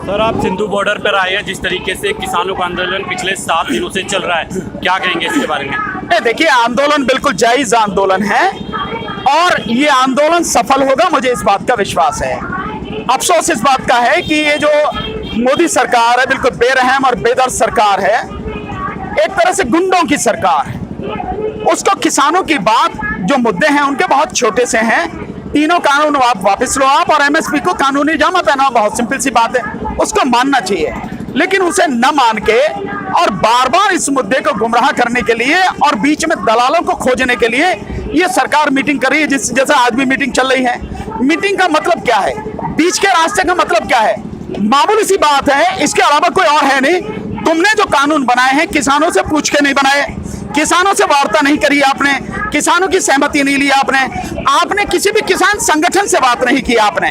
Sir, आप Sindhu border पर आए हैं, जिस तरीके से किसानों का आंदोलन पिछले 7 दिनों से चल रहा है, क्या कहेंगे इसके बारे में? देखिए, आंदोलन बिल्कुल जायज आंदोलन है और ये आंदोलन सफल होगा, मुझे इस बात का विश्वास है। अफसोस इस बात का है कि ये जो मोदी सरकार है, बिल्कुल बेरहम और बेदर्द सरकार है, एक तरह से गुंडों की सरकार है। उसको किसानों की बात, जो मुद्दे हैं उनके बहुत छोटे से हैं। तीनों कानून वापस लो आप और एमएसपी को कानूनी जामा पहनाओ, बहुत सिंपल सी बात है, उसको मानना चाहिए। लेकिन उसे न मान के और बार बार इस मुद्दे को गुमराह करने के लिए और बीच में दलालों को खोजने के लिए ये सरकार मीटिंग कर रही है, जैसे आज भी मीटिंग चल रही है। मीटिंग का मतलब क्या है, बीच के रास्ते का मतलब क्या है? मामूली सी बात है, इसके अलावा कोई और है नहीं। तुमने जो कानून बनाए हैं किसानों से पूछ के नहीं बनाए, किसानों से वार्ता नहीं करी आपने, किसानों की सहमति नहीं ली आपने किसी भी किसान संगठन से बात नहीं की आपने।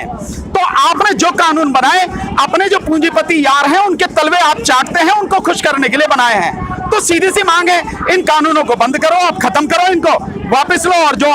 तो आपने जो कानून बनाए अपने जो पूंजीपति यार हैं उनके तलवे आप चाटते हैं, उनको खुश करने के लिए बनाए हैं। तो सीधी सी मांग है, इन कानूनों को बंद करो, आप खत्म करो, इनको वापस लो और जो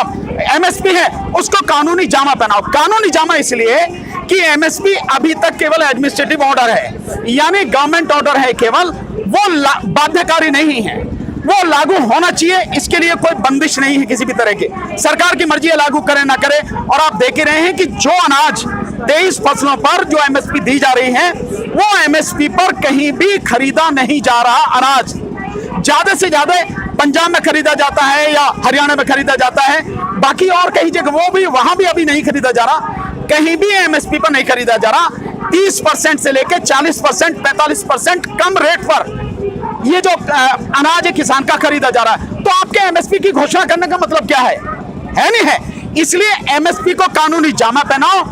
एमएसपी है उसको कानूनी जामा पहनाओ। कानूनी जामा इसलिए कि एमएसपी अभी तक केवल एडमिनिस्ट्रेटिव ऑर्डर है, यानी गवर्नमेंट ऑर्डर है केवल, वो बाध्यकारी नहीं है, वो लागू होना चाहिए। इसके लिए कोई बंदिश नहीं है किसी भी तरह की, सरकार की मर्जी है लागू करे ना करे। और आप देख ही रहे हैं कि जो अनाज 23 फसलों पर जो एमएसपी दी जा रही है, वो एमएसपी पर कहीं भी खरीदा नहीं जा रहा। अनाज ज्यादा से ज्यादा पंजाब में खरीदा जाता है या हरियाणा में खरीदा जाता है, बाकी और कहीं जगह वो भी वहां भी अभी नहीं खरीदा जा रहा, कहीं भी एमएसपी पर नहीं खरीदा जा रहा। 30% से लेकर 40%, 45% कम रेट पर ये जो अनाज है किसान का खरीदा जा रहा है। तो आपके एमएसपी की घोषणा करने का मतलब क्या है नहीं है। इसलिए एमएसपी को कानूनी जामा पहनाओ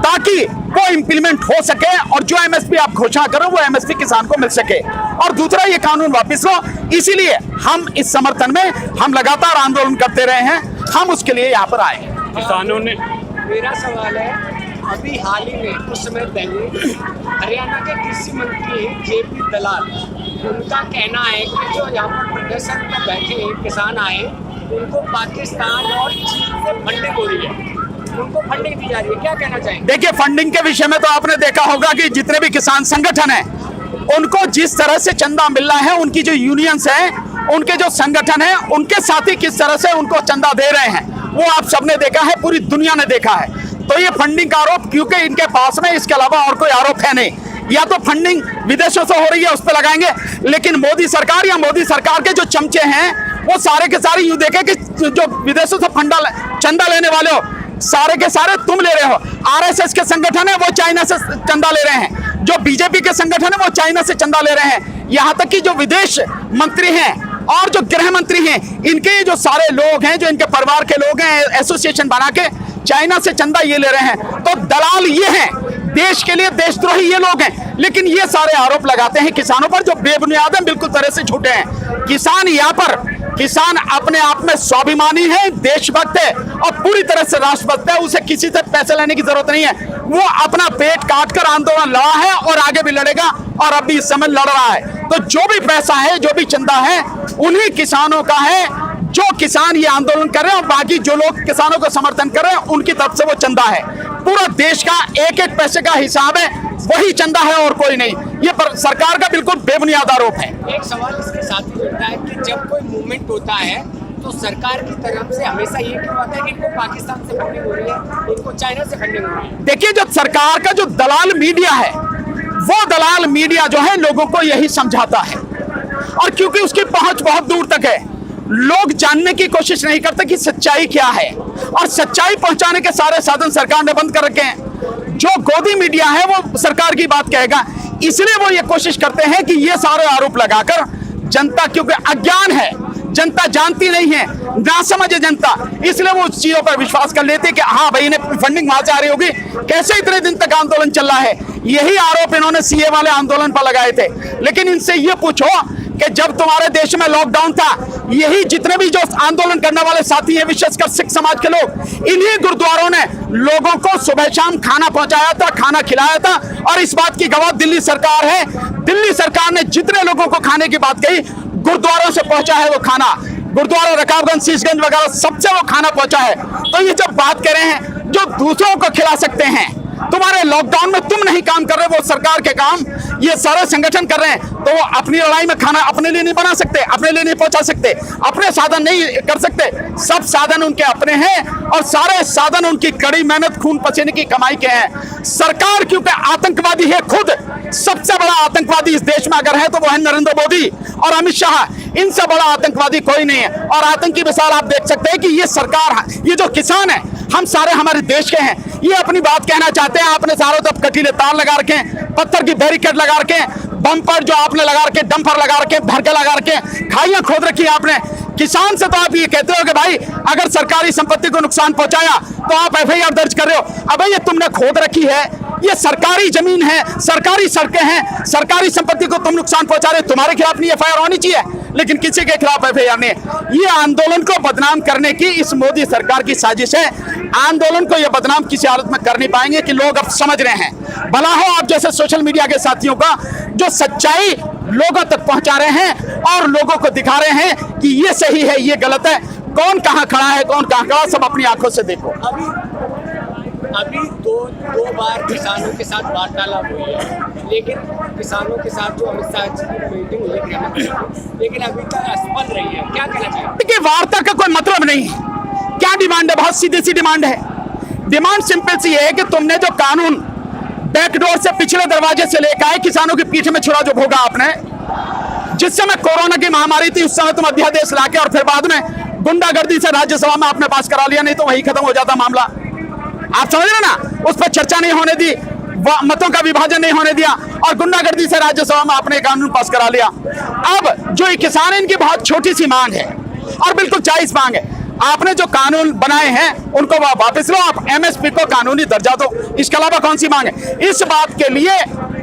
ताकि वो इंप्लीमेंट हो सके और जो एमएसपी आप घोषणा करो वो एमएसपी किसान को मिल सके। और दूसरा, ये कानून वापस लो। इसीलिए हम इस समर्थन में हम लगातार आंदोलन करते रहे हैं, हम उसके लिए यहाँ पर आए। किसानों ने, मेरा सवाल है, अभी हाल ही में कुछ समय पहले हरियाणा के कृषि मंत्री जेपी दलाल, उनका कहना है कि जो यहाँ पर प्रदर्शन में बैठे किसान आए उनको पाकिस्तान और चीन से फंडिंग हो रही है, उनको फंडिंग दी जा रही है, क्या कहना चाहेंगे? देखिए, फंडिंग के विषय में तो आपने देखा होगा कि जितने भी किसान संगठन हैं उनको जिस तरह से चंदा मिल रहा है, उनकी जो यूनियंस हैं, उनके जो संगठन हैं, उनके साथी किस तरह से उनको चंदा दे रहे हैं, वो आप सबने देखा है, पूरी दुनिया ने देखा है। तो ये फंडिंग का आरोप, क्योंकि इनके पास में इसके अलावा और कोई आरोप है नहीं, या तो फंडिंग विदेशों से हो रही है उस पर लगाएंगे, लेकिन मोदी सरकार या मोदी सरकार के जो चमचे हैं वो सारे के सारे यूं देखे कि जो विदेशों से चंदा लेने वाले हो सारे के सारे तुम ले रहे हो। आरएसएस के संगठन है वो चाइना से चंदा ले रहे हैं, जो बीजेपी के संगठन है वो चाइना से चंदा ले रहे हैं, यहाँ तक कि जो विदेश मंत्री हैं और जो गृह मंत्री हैं, इनके जो सारे लोग हैं, जो इनके परिवार के लोग हैं, एसोसिएशन बना के चाइना से चंदा ये ले रहे हैं। तो दलाल ये हैं, देश के लिए देशद्रोही ये लोग हैं। लेकिन ये सारे आरोप लगाते हैं किसानों पर जो बेबुनियाद हैं, बिल्कुल तरह से झूठे हैं। किसान यहाँ पर, किसान अपने आप में स्वाभिमानी है, देशभक्त है और पूरी तरह से राष्ट्रभक्त है, उसे किसी से पैसे लेने की जरूरत नहीं है। वो अपना पेट काट कर आंदोलन लड़ा है और आगे भी लड़ेगा और अभी इस समय लड़ रहा है। तो जो भी पैसा है, जो भी चंदा है, उन्हीं किसानों का है, जो किसान ये आंदोलन कर रहे हैं और बाकी जो लोग किसानों को समर्थन कर रहे हैं उनकी तरफ से वो चंदा है। पूरा देश का एक एक पैसे का हिसाब है, वही चंदा है और कोई नहीं। ये सरकार का बिल्कुल बेबुनियाद आरोप है। एक सवाल इसके साथ ही जुड़ता है कि जब कोई मूवमेंट होता है तो सरकार की तरफ से हमेशा ये क्यों आता है कि इनको पाकिस्तान से फंडिंग हो रही है, इनको चाइना से फंडिंग हो रही है? देखिए, जो सरकार का जो दलाल मीडिया है, वो दलाल मीडिया जो है लोगों को यही समझाता है, और क्योंकि उसकी पहुंच बहुत दूर तक है, लोग जानने की कोशिश नहीं करते कि सच्चाई क्या है, और सच्चाई पहुंचाने के सारे साधन सरकार ने बंद कर रखे हैं। जो गोदी मीडिया है वो सरकार की बात कहेगा, इसलिए वो ये कोशिश करते हैं कि ये सारे आरोप लगाकर जनता, क्योंकि अज्ञान है, जनता जानती नहीं है, ना समझे जनता, इसलिए वो उस चीजों पर विश्वास कर लेते कि हाँ भाई, इन्हें फंडिंग वहां से आ रही होगी। कैसे इतने दिन तक आंदोलन चल रहा है? यही आरोप इन्होंने सीए वाले आंदोलन पर लगाए थे। लेकिन इनसे ये पूछो कि जब तुम्हारे देश में लॉकडाउन था, यही जितने भी जो आंदोलन करने वाले साथी हैं, विशेषकर सिख समाज के लोग, इन्हीं गुरुद्वारों ने लोगों को सुबह शाम खाना पहुंचाया था, खाना खिलाया था। और इस बात की गवाह दिल्ली सरकार है। दिल्ली सरकार ने जितने लोगों को खाने की बात कही, गुरुद्वारों से पहुंचा है वो खाना, गुरुद्वारा रकाबगंज, शीशगंज वगैरह सबसे वो खाना पहुंचा है। तो ये जब बात कर रहे हैं, जो दूसरों को खिला सकते हैं, तुम्हारे लॉकडाउन में तुम नहीं काम कर रहे, वो सरकार के काम ये सारे संगठन कर रहे हैं, तो वो अपनी लड़ाई में खाना अपने लिए नहीं बना सकते, अपने लिए नहीं पहुंचा सकते, अपने साधन नहीं कर सकते। सब साधन उनके अपने हैं और सारे साधन उनकी कड़ी मेहनत खून पसीने की कमाई के हैं। सरकार क्योंकि आतंकवादी है, खुद सबसे बड़ा आतंकवादी इस देश में अगर है तो वो है नरेंद्र मोदी और अमित शाह। इनसे बड़ा आतंकवादी कोई नहीं है। और आतंकी मिसाल आप देख सकते हैं कि ये सरकार, ये जो किसान है, हम सारे हमारे देश के हैं, ये अपनी बात कहना चाहते हैं। आपने चारों तरफ कटीले तार लगा रखे हैं, पत्थर की बैरिकेड लगा रखे हैं, बम्पर जो आपने लगा रखे, डंपर लगा रखे, भरके लगा रखे, खाइयां खोद रखी है आपने। किसान से तो आप ये कहते हो कि भाई अगर सरकारी संपत्ति को नुकसान पहुंचाया तो आप एफआईआर दर्ज कर रहे हो। अबे ये तुमने खोद रखी है, ये सरकारी जमीन है, सरकारी सड़कें हैं, सरकारी संपत्ति को तुम नुकसान पहुंचा रहे हो, तुम्हारे खिलाफ नहीं एफआईआर होनी चाहिए, लेकिन किसी के खिलाफ एफआईआर नहीं है। ये आंदोलन को बदनाम करने की इस मोदी सरकार की साजिश है। आंदोलन को ये बदनाम किसी हालत में कर नहीं पाएंगे कि लोग अब समझ रहे हैं। भला हो आप जैसे सोशल मीडिया के साथियों का जो सच्चाई लोगों तक पहुंचा रहे हैं और लोगों को दिखा रहे हैं कि ये सही है, ये गलत है, कौन कहां खड़ा है, कौन कहां खड़ा, सब अपनी आंखों से देखो। अभी दो बार किसानों के साथ वार्तालाप हुई है, लेकिन किसानों के साथ जो अमित शाह की मीटिंग हुई, लेकिन अभी तक असफल रही है। क्या कहना चाहिए? देखिए, वार्ता का कोई मतलब नहीं है। क्या डिमांड है? बहुत सीधी सी डिमांड है। डिमांड सिंपल सी है कि तुमने जो कानून बैकडोर से पिछले दरवाजे से लेकर आए, किसानों की पीठ में छुरा जो भोगा आपने, जिस समय कोरोना की महामारी थी उस समय तुम अध्यादेश लाके और फिर बाद में गुंडागर्दी से राज्यसभा में आपने पास करा लिया, नहीं तो वही खत्म हो जाता मामला। आप समझ रहे ना? उस पर चर्चा नहीं होने दी, मतों का विभाजन नहीं होने दिया और गुंडागर्दी से राज्यसभा में आपने कानून पास करा लिया। अब जो ये किसान है, इनकी बहुत छोटी सी मांग है और बिल्कुल जायज मांग है। आपने जो कानून बनाए हैं उनको वापस लो, आप एमएसपी को कानूनी दर्जा दो, इसके अलावा कौन सी मांग है? इस बात के लिए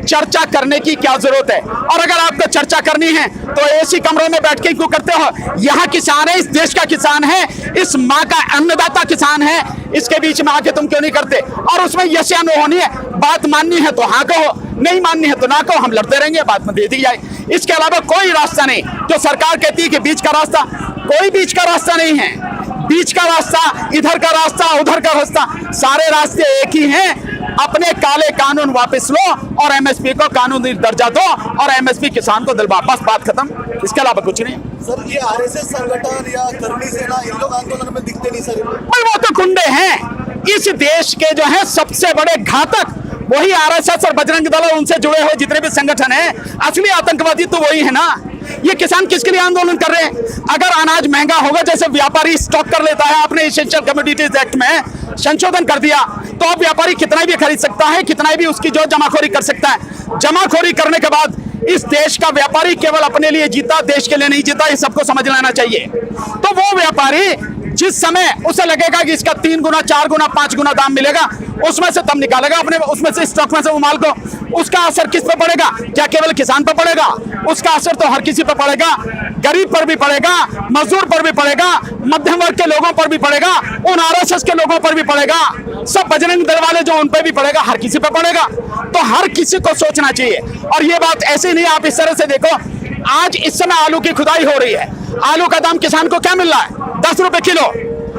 चर्चा करने की क्या जरूरत है? और अगर आपको चर्चा करनी है तो एसी कमरों में बैठ के क्यों करते हो? यहाँ किसान है, इस देश का किसान है, इस माँ का अन्नदाता किसान है, इसके बीच में आके तुम क्यों नहीं करते? और उसमें यस या नो होनी है, बात माननी है तो हाँ कहो, नहीं माननी है तो ना कहो, हम लड़ते रहेंगे, बात में दे दी जाए। इसके अलावा कोई रास्ता नहीं। जो सरकार कहती है कि बीच का रास्ता, कोई बीच का रास्ता नहीं है। बीच का रास्ता, इधर का रास्ता, उधर का रास्ता, सारे रास्ते एक ही हैं। अपने काले कानून वापस लो और एमएसपी को कानूनी दर्जा दो और एमएसपी किसान को दिलवा, बस बात खत्म। इसके अलावा कुछ नहीं। सर, ये आरएसएस संगठन या करनी सेना, इन लोग आंदोलन में दिखते नहीं सर। वो तो गुंडे हैं। इस देश के जो है सबसे बड़े घातक वही आरएसएस और बजरंग दल और उनसे जुड़े हुए जितने भी संगठन हैं, असली आतंकवादी तो वही है ना। ये किसान किसके लिए आंदोलन कर रहे हैं? अगर अनाज महंगा होगा, जैसे व्यापारी स्टॉक कर लेता है, आपने एसेंशियल कमोडिटीज एक्ट में संशोधन कर दिया, तो अब व्यापारी कितना भी खरीद सकता है, कितना भी उसकी जो जमाखोरी कर सकता है। जमाखोरी करने के बाद इस देश का व्यापारी केवल अपने लिए जीता, देश के लिए नहीं जीता, ये सबको समझ लेना चाहिए। तो वो व्यापारी जिस समय उसे लगेगा कि इसका 3 गुना, 4 गुना, 5 गुना दाम मिलेगा, उसमें से तब निकालेगा अपने, उसमें से स्टॉक में से वो माल को। उसका असर किस पे पड़ेगा? क्या केवल किसान पर पड़ेगा? उसका असर तो हर किसी पर पड़ेगा। गरीब पर भी पड़ेगा, मजदूर पर भी पड़ेगा, मध्यम वर्ग के लोगों पर भी पड़ेगा, उन आरएसएस के लोगों पर भी पड़ेगा, सब बजरंग दल वाले जो उन पर भी पड़ेगा, हर किसी पर पड़ेगा। तो हर किसी को सोचना चाहिए। और ये बात ऐसी नहीं, आप इस तरह से देखो, आज इस समय आलू की खुदाई हो रही है, आलू का दाम किसान को क्या मिल रहा है? 10 रुपए किलो।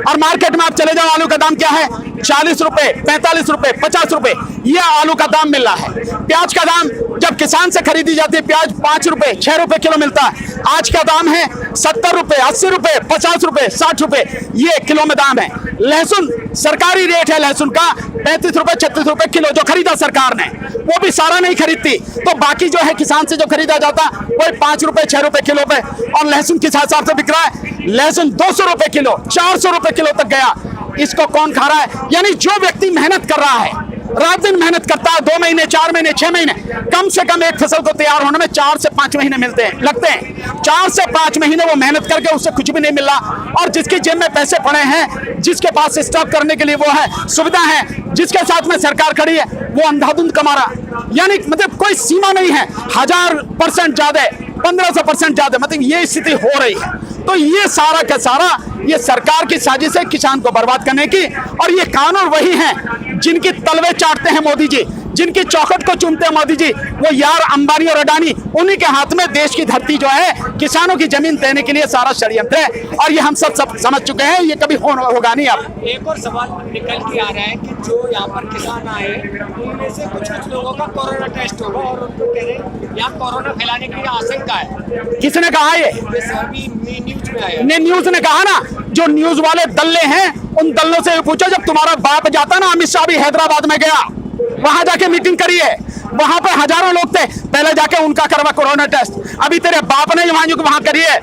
और मार्केट में आप चले जाओ, आलू का दाम क्या है? 40 रुपए, 45 रुपए, 50 रुपए, ये आलू का दाम मिल रहा है। प्याज का दाम जब किसान से खरीदी जाती है, प्याज 5 रुपए, 6 रुपए किलो मिलता है, आज का दाम है 70 रुपए, 80 रुपए, 50 रुपए, 60 रुपए, ये किलो में दाम है। लहसुन सरकारी रेट है लहसुन का 35 रुपए, 36 रुपए किलो, जो खरीदा सरकार ने, वो भी सारा नहीं खरीदती, तो बाकी जो है किसान से जो खरीदा जाता वही 5 रुपए, 6 रुपए किलो पे। और लहसुन किस हिसाब से बिक रहा है? लहसुन 200 रुपए किलो, 400 रुपए किलो तक गया। इसको कौन खा रहा है? यानी जो व्यक्ति मेहनत कर रहा है, रात दिन मेहनत करता है, 2 महीने, 4 महीने, 6 महीने, कम से कम एक फसल को तैयार होने में 4 से 5 महीने लगते हैं। 4 से 5 महीने वो मेहनत करके उससे कुछ भी नहीं मिल रहा। और जिसकी जेब में पैसे पड़े हैं, जिसके पास स्टॉक करने के लिए वो है, सुविधा है, जिसके साथ में सरकार खड़ी है, वो अंधाधुंध कमा रहा। यानी मतलब कोई सीमा नहीं है, 1000% ज्यादा, 1500% ज्यादा, मतलब ये स्थिति हो रही है। तो ये सारा का सारा ये सरकार की साजिश है किसान को बर्बाद करने की। और ये कानून वही हैं जिनकी तलवे चाटते हैं मोदी जी, जिनकी चौखट को चूमते हैं मोदी जी, वो यार अंबानी और अडानी, उन्हीं के हाथ में देश की धरती जो है किसानों की जमीन देने के लिए सारा षड्यंत्र है। और ये हम सब समझ चुके हैं, ये कभी होगा नहीं। अब एक और सवाल निकल के आ रहा है कि जो यहाँ पर किसान आए उनमें से कुछ लोगों का कोरोना टेस्ट होगा और उनको कह रहे हैं यहाँ कोरोना फैलाने की आशंका है। किसने कहा ये? जैसे अभी न्यूज में आया ने न्यूज ने कहा ना, जो न्यूज वाले दल्ले हैं उन दल्लों से पूछो, जब तुम्हारा बाप जाता ना, अमित शाह भी हैदराबाद में गया, वहां जाके मीटिंग करिए, वहां पर हजारों लोग थे, पहले जाके उनका करवा कोरोना टेस्ट। अभी तेरे बाप ने वहां करिए,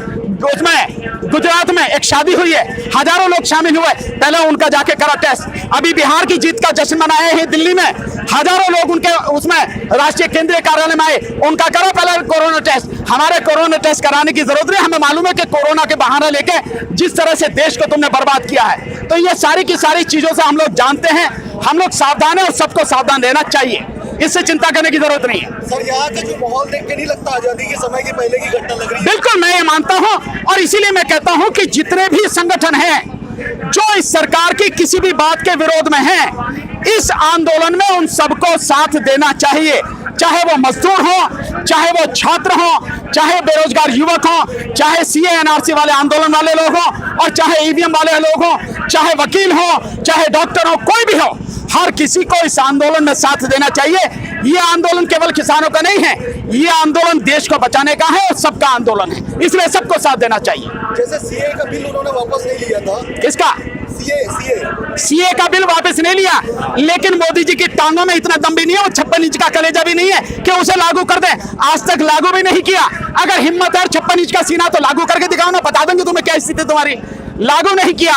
उसमें गुजरात में एक शादी हुई है, हजारों लोग शामिल हुए, पहले उनका जाके करा टेस्ट। अभी बिहार की जीत का जश्न मनाए हैं दिल्ली में, हजारों लोग उनके उसमें राष्ट्रीय केंद्रीय कार्यालय में आए, उनका करा पहले कोरोना टेस्ट। हमारे कोरोना टेस्ट कराने की जरूरत नहीं, हमें मालूम है कि कोरोना के बहाना लेके जिस तरह से देश को तुमने बर्बाद किया है, तो ये सारी की सारी चीजों से हम लोग जानते हैं, हम लोग सावधान हैं और सबको सावधान रहना चाहिए, इससे चिंता करने की जरूरत नहीं है। सर यहाँ का जो माहौल देख के नहीं लगता आजादी के समय की पहले की घटना लग रही है? बिल्कुल मैं ये मानता हूं, और इसीलिए मैं कहता हूं कि जितने भी संगठन हैं जो इस सरकार की किसी भी बात के विरोध में हैं, इस आंदोलन में उन सबको साथ देना चाहिए, चाहे वो मजदूर हो, चाहे वो छात्र हो, चाहे बेरोजगार युवक हो, चाहे सीए एनआरसी वाले आंदोलन वाले लोग हो, और चाहे ईवीएम वाले लोग हो, चाहे वकील हो, चाहे डॉक्टर हो, कोई भी हो, हर किसी को इस आंदोलन में साथ देना चाहिए। ये आंदोलन केवल किसानों का नहीं है, ये आंदोलन देश को बचाने का है और सबका आंदोलन है, इसलिए सबको साथ देना चाहिए। जैसे सीए का बिल उन्होंने वापस नहीं लिया था, किसका? सीए का बिल वापस नहीं लिया, लेकिन मोदी जी की टांगों में इतना दम भी नहीं है, वो 56 इंच का कलेजा भी नहीं है कि उसे लागू कर दे। आज तक लागू भी नहीं किया। अगर हिम्मत है 56 इंच का सीना तो लागू करके दिखाओ ना, बता देंगे तुम्हें क्या स्थिति तुम्हारी। लागू नहीं किया,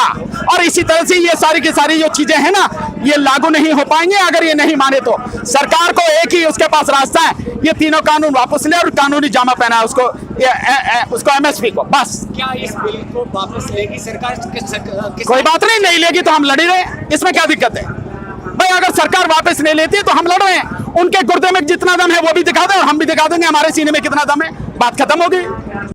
और इसी तरह से ये सारी की सारी जो चीजें हैं ना, ये लागू नहीं हो पाएंगे अगर ये नहीं माने तो। सरकार को एक ही उसके पास रास्ता है, ये तीनों कानून वापस ले और कानूनी जामा पहना है उसको एमएसपी को, बस। क्या इस बिल को वापस लेगी सरकार? कोई बात नहीं लेगी तो हम लड़ रहे हैं, इसमें क्या दिक्कत है भाई? अगर सरकार वापस नहीं लेती है तो हम लड़ रहे हैं, उनके गुर्दे में जितना दम है वो भी दिखा दें और हम भी दिखा देंगे हमारे सीने में कितना दम है, बात खत्म होगी।